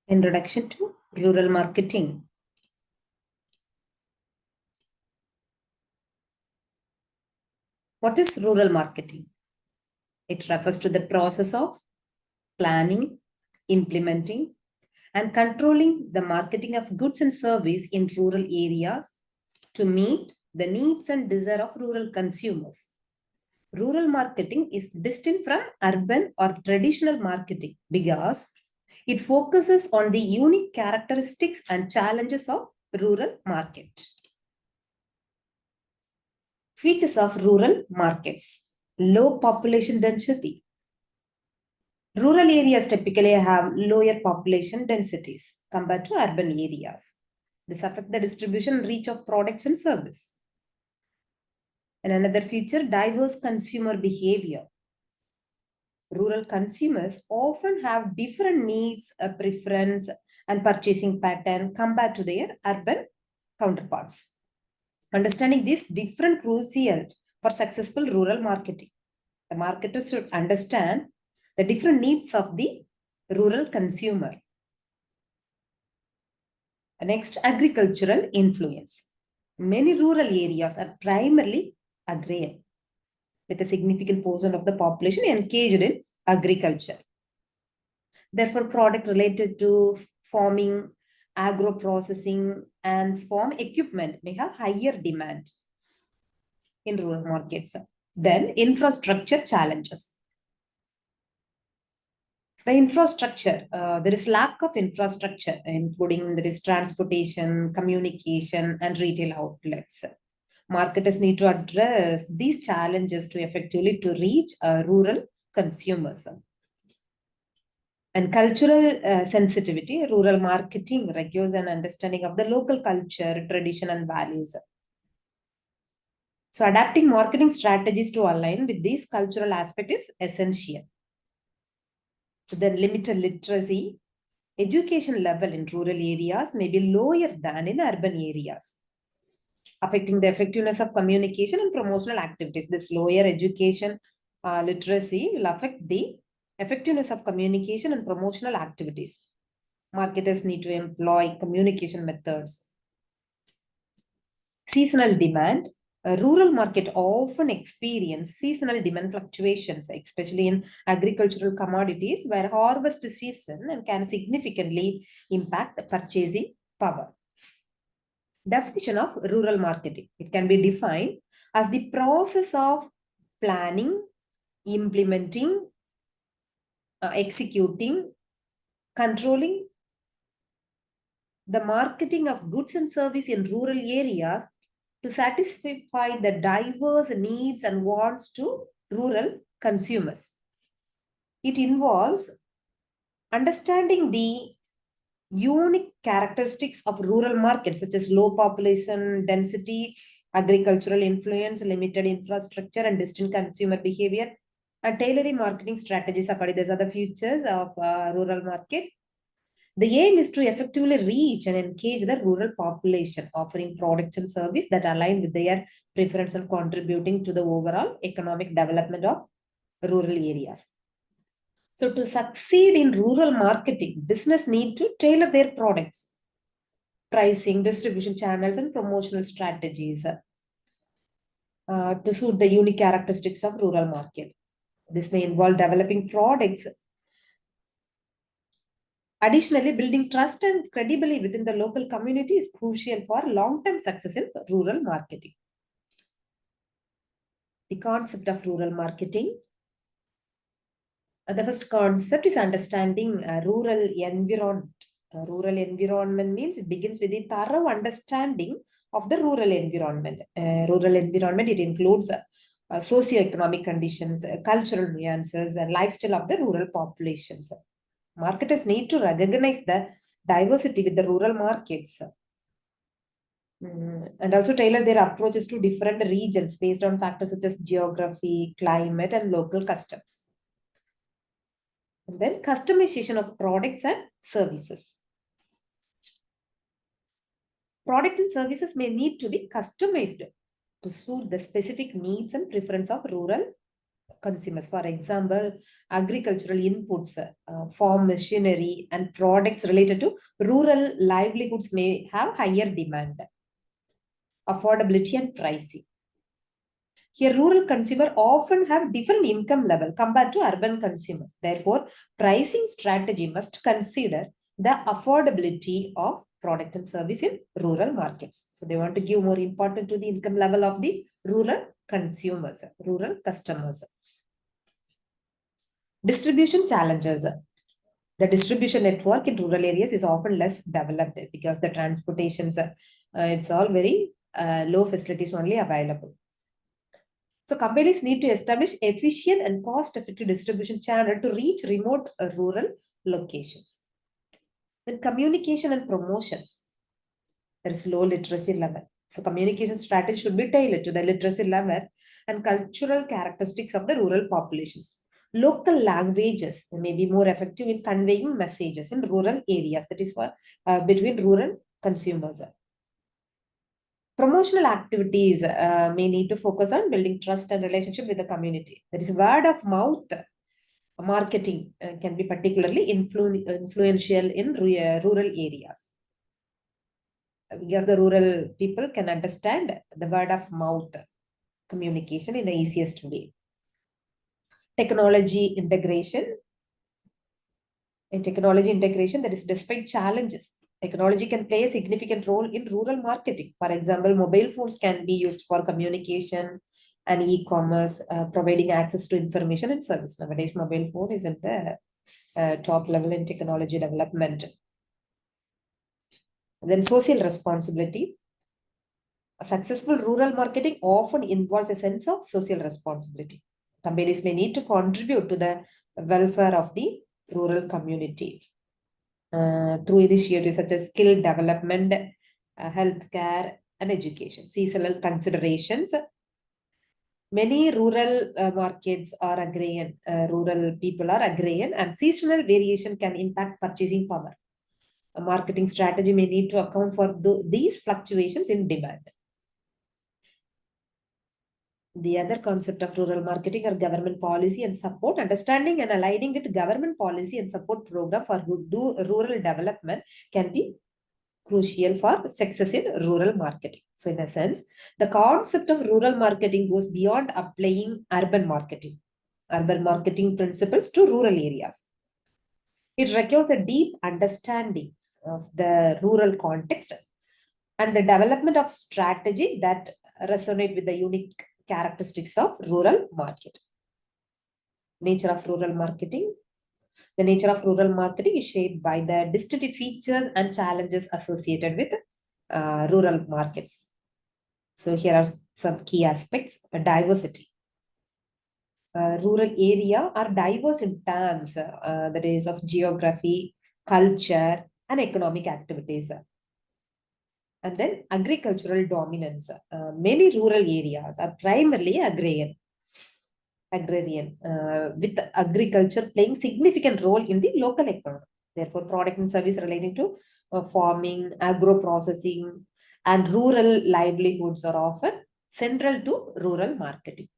Introduction to rural marketing. What is rural marketing? It refers to the process of planning, implementing, and controlling the marketing of goods and service in rural areas to meet the needs and desire of rural consumers. Rural marketing is distinct from urban or traditional marketing because it focuses on the unique characteristics and challenges of rural market. Features of rural markets. Low population density. Rural areas typically have lower population densities compared to urban areas. This affects the distribution and reach of products and service. And another feature, diverse consumer behavior. Rural consumers often have different needs, preference, and purchasing pattern compared to their urban counterparts. Understanding this different crucial for successful rural marketing. The marketers should understand the different needs of the rural consumer. Next, agricultural influence. Many rural areas are primarily agrarian, with a significant portion of the population engaged in agriculture. Therefore, products related to farming, agro-processing, and farm equipment may have higher demand in rural markets. Then, infrastructure challenges. The infrastructure, there is lack of infrastructure, including there is transportation, communication, and retail outlets. Marketers need to address these challenges to effectively to reach rural consumers. And cultural sensitivity, rural marketing requires an understanding of the local culture, tradition, and values. So adapting marketing strategies to align with these cultural aspects is essential. So then limited literacy, education level in rural areas may be lower than in urban areas, affecting the effectiveness of communication and promotional activities. This lower education literacy will affect the effectiveness of communication and promotional activities. Marketers need to employ communication methods. Seasonal demand. A rural market often experience seasonal demand fluctuations, especially in agricultural commodities where harvest season and can significantly impact purchasing power. Definition of rural marketing. It can be defined as the process of planning, implementing, executing, controlling the marketing of goods and service in rural areas to satisfy the diverse needs and wants to rural consumers. It involves understanding the unique characteristics of rural markets such as low population density, agricultural influence, limited infrastructure, and distinct consumer behavior, and tailoring marketing strategies according. These are the features of rural market. The aim is to effectively reach and engage the rural population, offering products and services that align with their preference and contributing to the overall economic development of rural areas. So to succeed in rural marketing, business need to tailor their products, pricing, distribution channels, and promotional strategies to suit the unique characteristics of rural market. This may involve developing products. Additionally, building trust and credibility within the local community is crucial for long-term success in rural marketing. The concept of rural marketing. The first concept is understanding rural environment. Rural environment means it begins with a thorough understanding of the rural environment. Rural environment, it includes socioeconomic conditions, cultural nuances, and lifestyle of the rural populations. Marketers need to recognize the diversity with the rural markets and also tailor their approaches to different regions based on factors such as geography, climate, and local customs. And then customization of products and services. Product and services may need to be customized to suit the specific needs and preference of rural consumers. For example, agricultural inputs, farm machinery, and products related to rural livelihoods may have higher demand, affordability, and pricing. Here, rural consumers often have different income level compared to urban consumers. Therefore, pricing strategy must consider the affordability of product and service in rural markets. So they want to give more importance to the income level of the rural consumers, rural customers. Distribution challenges. The distribution network in rural areas is often less developed because the transportations, it's all very low facilities only available. So companies need to establish efficient and cost-effective distribution channel to reach remote rural locations. Then communication and promotions. There is low literacy level. So communication strategy should be tailored to the literacy level and cultural characteristics of the rural populations. Local languages may be more effective in conveying messages in rural areas. That is for between rural consumers. Promotional activities may need to focus on building trust and relationship with the community. That is word of mouth marketing can be particularly influential in rural areas. Because the rural people can understand the word of mouth communication in the easiest way. Technology integration. In technology integration, that is despite challenges, technology can play a significant role in rural marketing. For example, mobile phones can be used for communication and e-commerce, providing access to information and service. Nowadays, mobile phone is at the top level in technology development. Then social responsibility. A successful rural marketing often involves a sense of social responsibility. Companies may need to contribute to the welfare of the rural community through initiatives such as skill development, healthcare, and education. Seasonal considerations. Many rural markets are agrarian, rural people are agrarian, and seasonal variation can impact purchasing power. A marketing strategy may need to account for these fluctuations in demand. The other concept of rural marketing are government policy and support. Understanding and aligning with government policy and support program for rural development can be crucial for success in rural marketing. So in a sense, the concept of rural marketing goes beyond applying urban marketing principles to rural areas. It requires a deep understanding of the rural context and the development of strategy that resonate with the unique characteristics of rural market. Nature of rural marketing. The nature of rural marketing is shaped by the distinctive features and challenges associated with rural markets. So here are some key aspects. Diversity. Rural area are diverse in terms that is of geography, culture, and economic activities. And then agricultural dominance. Many rural areas are primarily agrarian, with agriculture playing significant role in the local economy. Therefore, product and service relating to farming, agro-processing, and rural livelihoods are often central to rural marketing.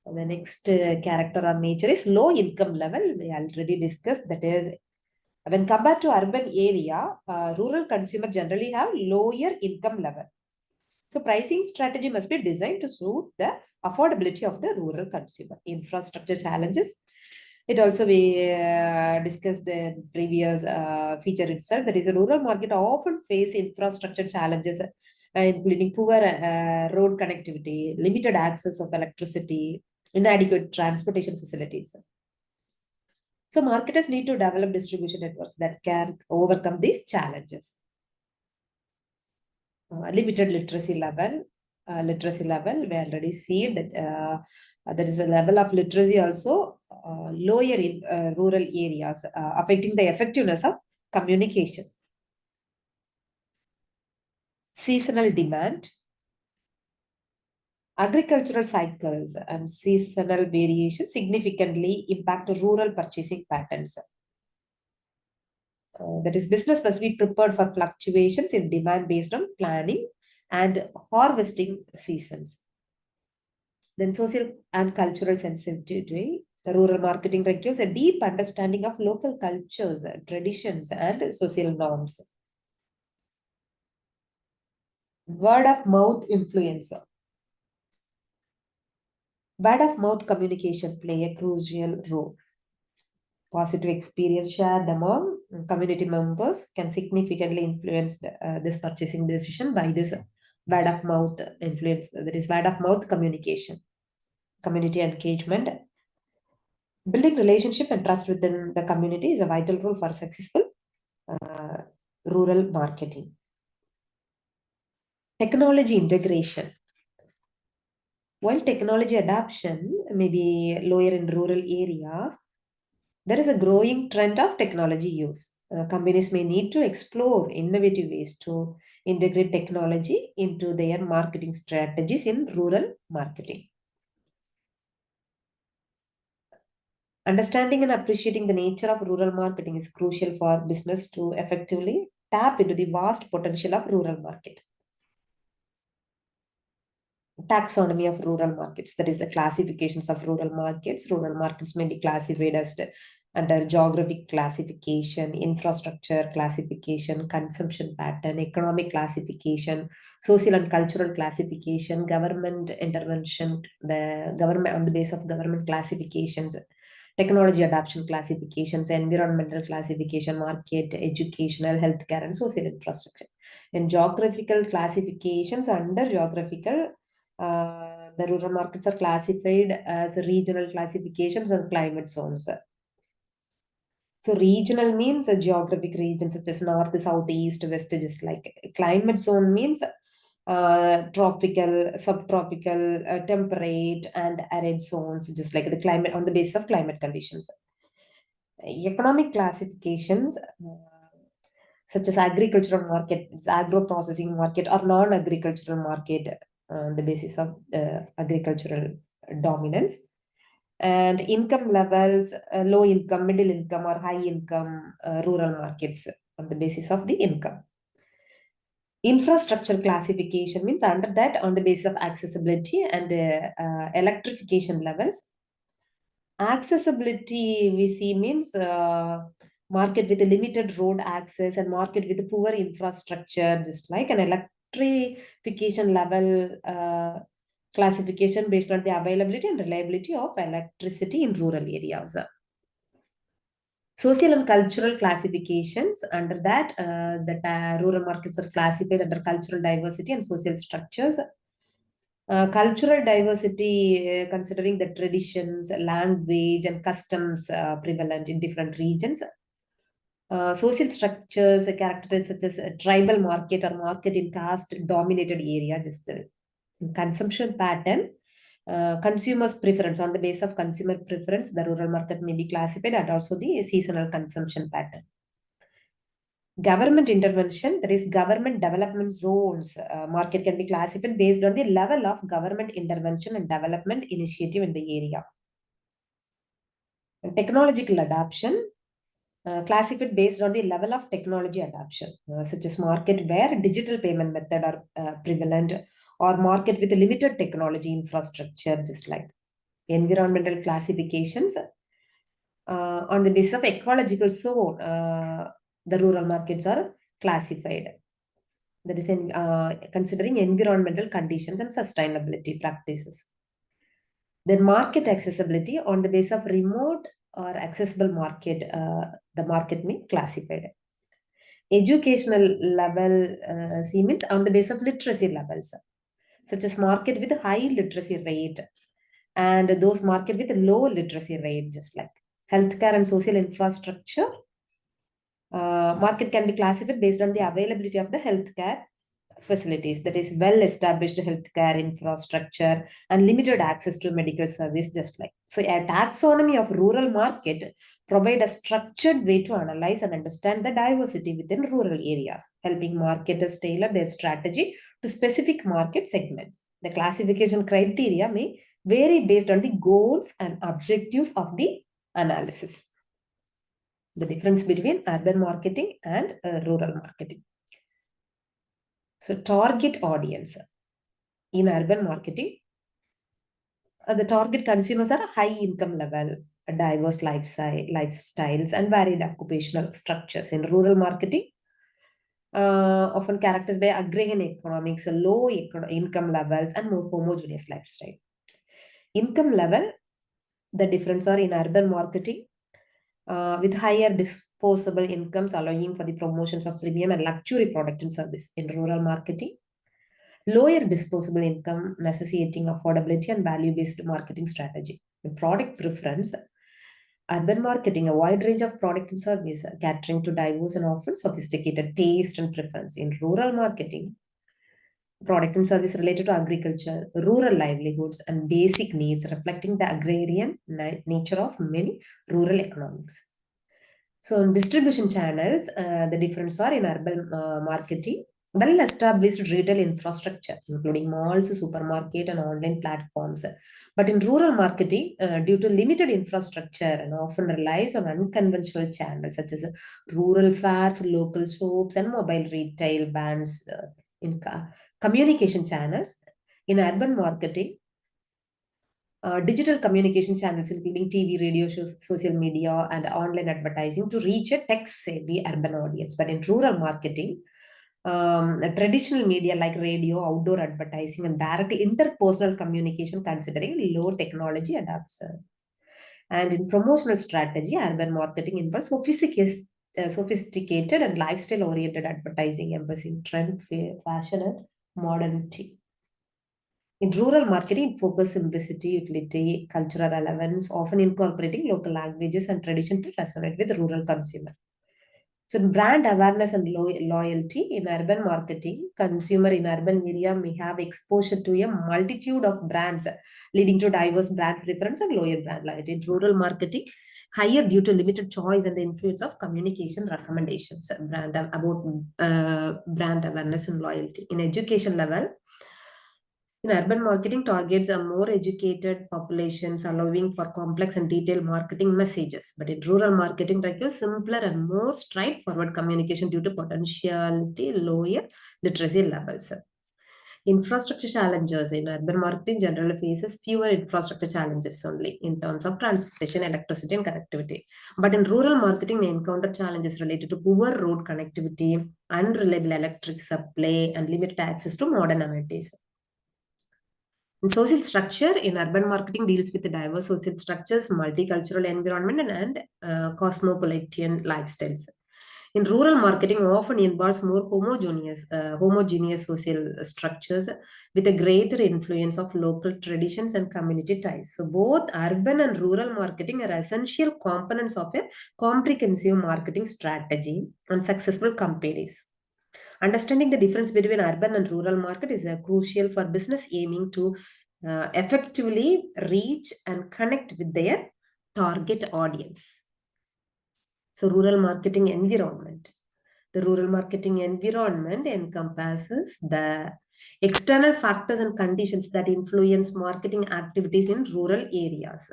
The next character or nature is low income level. We already discussed, that is, when compared to urban area, rural consumers generally have lower income level. So pricing strategy must be designed to suit the affordability of the rural consumer. Infrastructure challenges. It also we discussed the previous feature itself. That is, a rural market often face infrastructure challenges, including poor road connectivity, limited access of electricity, inadequate transportation facilities. So marketers need to develop distribution networks that can overcome these challenges. Limited literacy level. We already see that there is a level of literacy also lower in rural areas, affecting the effectiveness of communication. Seasonal demand. Agricultural cycles and seasonal variation significantly impact rural purchasing patterns. That is, business must be prepared for fluctuations in demand based on planning and harvesting seasons. Then social and cultural sensitivity. The rural marketing requires a deep understanding of local cultures, traditions, and social norms. Word of mouth influencer. Word of mouth communication play a crucial role. Positive experience shared among community members can significantly influence this purchasing decision by this word of mouth influence. That is word of mouth communication, community engagement. Building relationship and trust within the community is a vital role for successful uh, rural marketing. Technology integration. While technology adoption may be lower in rural areas, there is a growing trend of technology use. Companies may need to explore innovative ways to integrate technology into their marketing strategies in rural marketing. Understanding and appreciating the nature of rural marketing is crucial for business to effectively tap into the vast potential of rural market. Taxonomy of rural markets, that is the classifications of rural markets. Rural markets may be classified as under geographic classification, infrastructure classification, consumption pattern, economic classification, social and cultural classification, government intervention, the government on the basis of government classifications, technology adoption classifications, environmental classification, market, educational, healthcare, and social infrastructure. In geographical classifications, under geographical, the rural markets are classified as regional classifications and climate zones. So regional means a geographic region such as north, south, east, west, just like climate zone means tropical, subtropical, temperate, and arid zones, just like the climate on the basis of climate conditions. Economic classifications such as agricultural market, agro-processing market, or non-agricultural market on the basis of agricultural dominance. And income levels, low income, middle income, or high income rural markets on the basis of the income. Infrastructure classification means under that on the basis of accessibility and electrification levels. Accessibility we see means market with a limited road access and market with poor infrastructure, just like an electrification level classification based on the availability and reliability of electricity in rural areas. Social and cultural classifications, under that rural markets are classified under cultural diversity and social structures. Cultural diversity, considering the traditions, language, and customs prevalent in different regions. Social structures characterized such as a tribal market or market in caste dominated area, just the consumption pattern. Consumers preference, on the basis of consumer preference, the rural market may be classified, and also the seasonal consumption pattern. Government intervention, that is government development zones. Market can be classified based on the level of government intervention and development initiative in the area. And technological adoption, classified based on the level of technology adoption, such as market where digital payment method are prevalent, or market with limited technology infrastructure, just like environmental classifications. On the basis of ecological zone, the rural markets are classified. That is in considering environmental conditions and sustainability practices. Then market accessibility, on the basis of remote or accessible market, the market may be classified. Educational level C means on the basis of literacy levels, such as market with a high literacy rate and those market with a low literacy rate, just like healthcare and social infrastructure. Market can be classified based on the availability of the healthcare facilities, that is well established healthcare infrastructure and limited access to medical service, just like. So a taxonomy of rural market provide a structured way to analyze and understand the diversity within rural areas, helping marketers tailor their strategy to specific market segments. The classification criteria may vary based on the goals and objectives of the analysis. The difference between urban marketing and rural marketing. So target audience in urban marketing, The target consumers are a high income level, diverse lifestyles, and varied occupational structures. In rural marketing, often characterized by agrarian economics, low income levels, and more homogeneous lifestyle. Income level, the difference are in urban marketing, with higher disposable incomes allowing for the promotions of premium and luxury product and service. In rural marketing, lower disposable income necessitating affordability and value-based marketing strategy. In product preference, urban marketing, a wide range of product and service catering to diverse and often sophisticated taste and preference. In rural marketing, product and service related to agriculture, rural livelihoods, and basic needs, reflecting the agrarian nature of many rural economics. So, in distribution channels, the difference are in urban marketing, well-established retail infrastructure, including malls, supermarket, and online platforms. But in rural marketing, due to limited infrastructure and often relies on unconventional channels such as rural fairs, local shops, and mobile retail bands in communication channels. In urban marketing, digital communication channels, including TV, radio, social media, and online advertising, to reach a tech-savvy urban audience. But in rural marketing, traditional media like radio, outdoor advertising, and direct interpersonal communication, considering low technology adapts. And in promotional strategy, urban marketing involves sophisticated and lifestyle-oriented advertising, emphasizing trend, fashion, and modernity. In rural marketing, it focuses simplicity, utility, cultural relevance, often incorporating local languages and tradition to resonate with rural consumer. So in brand awareness and loyalty, in urban marketing, consumer in urban area may have exposure to a multitude of brands, leading to diverse brand preference and lower brand loyalty. In rural marketing, higher due to limited choice and the influence of communication recommendations, brand awareness and loyalty. In education level, in urban marketing, targets a more educated populations, allowing for complex and detailed marketing messages. But in rural marketing, requires simpler and more straightforward communication due to potentiality lower literacy levels. Infrastructure challenges in urban marketing generally faces fewer infrastructure challenges only in terms of transportation, electricity, and connectivity. But in rural marketing, may encounter challenges related to poor road connectivity, unreliable electric supply, and limited access to modern amenities. And social structure in urban marketing deals with the diverse social structures, multicultural environment, and cosmopolitan lifestyles. In rural marketing, often involves more homogeneous social structures with a greater influence of local traditions and community ties. So, both urban and rural marketing are essential components of a comprehensive marketing strategy and successful companies. Understanding the difference between urban and rural market is crucial for business aiming to effectively reach and connect with their target audience. So, rural marketing environment. The rural marketing environment encompasses the external factors and conditions that influence marketing activities in rural areas.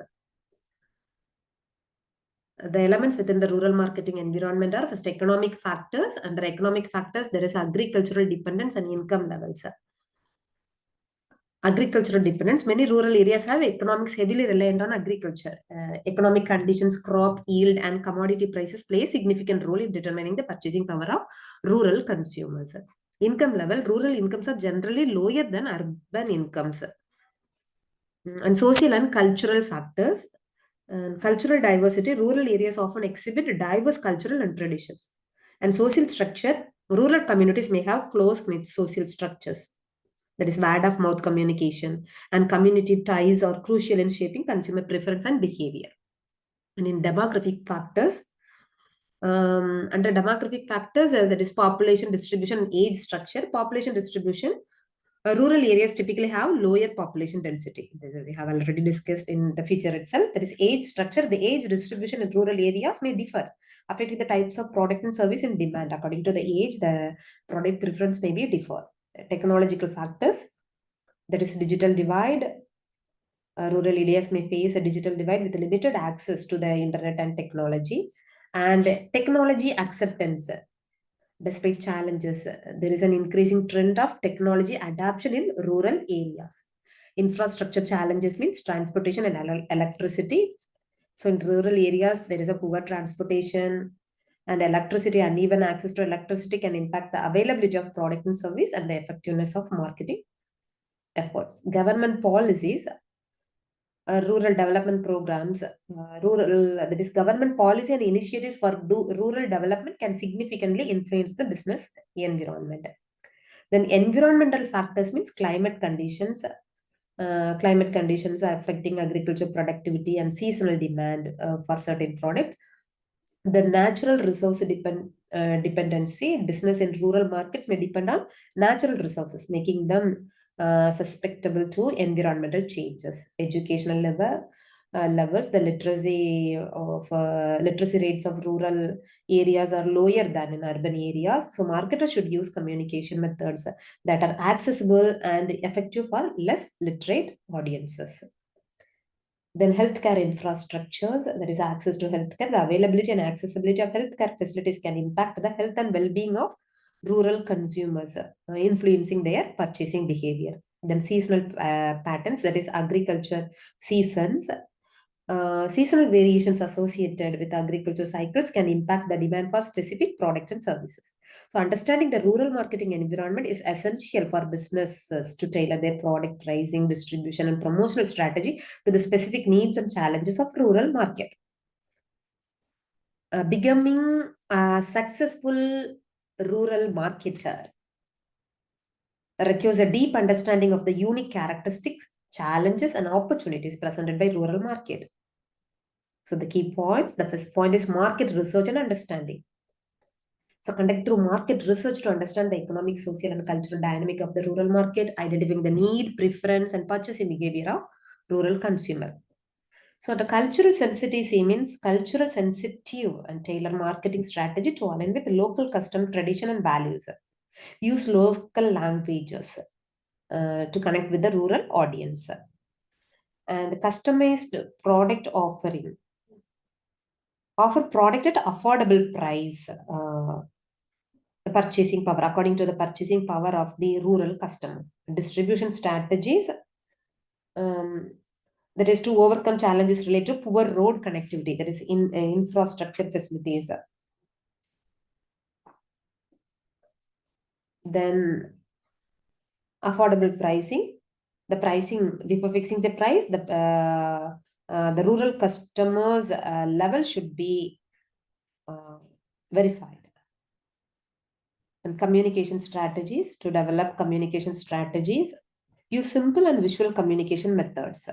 The elements within the rural marketing environment are first economic factors. Under economic factors, there is agricultural dependence and income levels. Agricultural dependence, many rural areas have economics heavily reliant on agriculture. Economic conditions, crop yield, and commodity prices play a significant role in determining the purchasing power of rural consumers. Income level, rural incomes are generally lower than urban incomes. And social and cultural factors. Cultural diversity, rural areas often exhibit diverse cultural and traditions. And social structure, rural communities may have close-knit social structures. That is word of mouth communication and community ties are crucial in shaping consumer preference and behavior. And in demographic factors, under demographic factors, that is population distribution and age structure. Population distribution, rural areas typically have lower population density. We have already discussed in the feature itself. That is age structure. The age distribution in rural areas may differ, affecting the types of product and service in demand. According to the age, the product preference may be differ. Technological factors, that is digital divide. Rural areas may face a digital divide with limited access to the internet and technology. And technology acceptance. Despite challenges, there is an increasing trend of technology adoption in rural areas. Infrastructure challenges means transportation and electricity. So in rural areas, there is a poor transportation and electricity. Uneven access to electricity can impact the availability of product and service and the effectiveness of marketing efforts. Government policies, rural development programs, that is government policy and initiatives for rural development can significantly influence the business environment. Then environmental factors means climate conditions. Climate conditions are affecting agriculture productivity and seasonal demand for certain products. The natural resource dependency, business in rural markets may depend on natural resources, making them susceptible to environmental changes. Educational levels, the literacy rates of rural areas are lower than in urban areas. So marketers should use communication methods that are accessible and effective for less literate audiences. Then healthcare infrastructures, that is access to healthcare. The availability and accessibility of healthcare facilities can impact the health and well-being of rural consumers, influencing their purchasing behavior. Then seasonal patterns, that is agriculture seasons. Seasonal variations associated with agriculture cycles can impact the demand for specific products and services. So understanding the rural marketing environment is essential for businesses to tailor their product pricing, distribution, and promotional strategy to the specific needs and challenges of rural market. Becoming a successful rural marketer requires a deep understanding of the unique characteristics, challenges, and opportunities presented by rural market. So the key points, the first point is market research and understanding. So conduct through market research to understand the economic, social, and cultural dynamic of the rural market, identifying the need, preference, and purchasing behavior of rural consumer. So the cultural sensitivity means cultural sensitive and tailor marketing strategy to align with local custom, tradition, and values. Use local languages to connect with the rural audience. And customized product offering. Offer product at affordable price. The purchasing power, according to the purchasing power of the rural customers. Distribution strategies. That is to overcome challenges related to poor road connectivity. That is in infrastructure facilities. Then affordable pricing. The pricing, before fixing the price, the rural customers level should be verified. And communication strategies, to develop communication strategies, use simple and visual communication methods.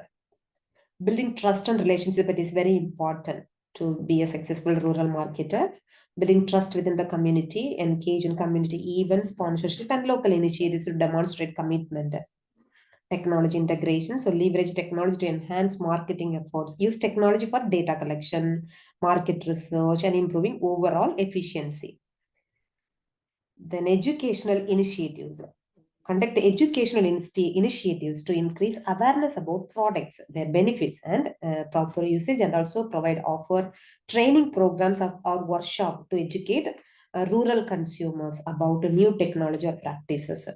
Building trust and relationship, it is very important to be a successful rural marketer. Building trust within the community, engage in community events, sponsorship, and local initiatives to demonstrate commitment. Technology integration, so leverage technology to enhance marketing efforts. Use technology for data collection, market research, and improving overall efficiency. Then educational initiatives. Conduct educational initiatives to increase awareness about products, their benefits, and proper usage, and also offer training programs or workshop to educate rural consumers about new technology or practices.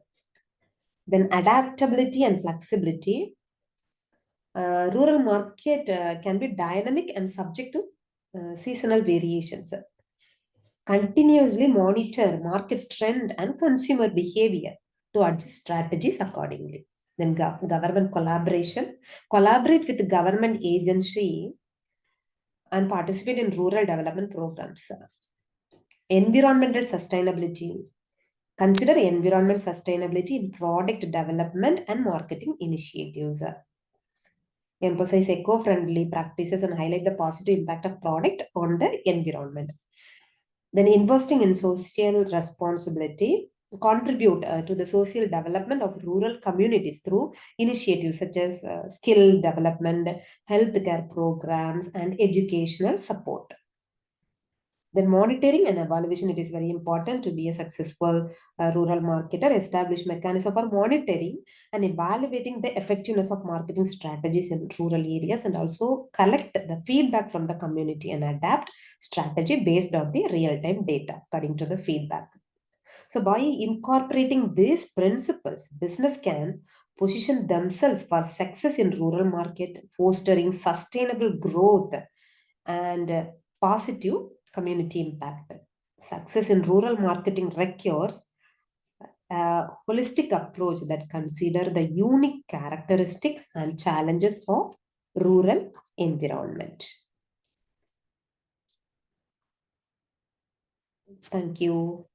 Then adaptability and flexibility. Rural market can be dynamic and subject to seasonal variations. Continuously monitor market trend and consumer behavior to adjust strategies accordingly. Then government collaboration. Collaborate with the government agency and participate in rural development programs. Environmental sustainability. Consider environment sustainability in product development and marketing initiatives. Emphasize eco-friendly practices and highlight the positive impact of product on the environment. Then investing in social responsibility, contribute to the social development of rural communities through initiatives such as skill development, healthcare programs, and educational support. Then monitoring and evaluation, it is very important to be a successful rural marketer. Establish mechanism for monitoring and evaluating the effectiveness of marketing strategies in rural areas, and also collect the feedback from the community and adapt strategy based on the real-time data according to the feedback. So by incorporating these principles, business can position themselves for success in rural market, fostering sustainable growth and positive community impact. Success in rural marketing requires a holistic approach that consider the unique characteristics and challenges of rural environment. Thank you.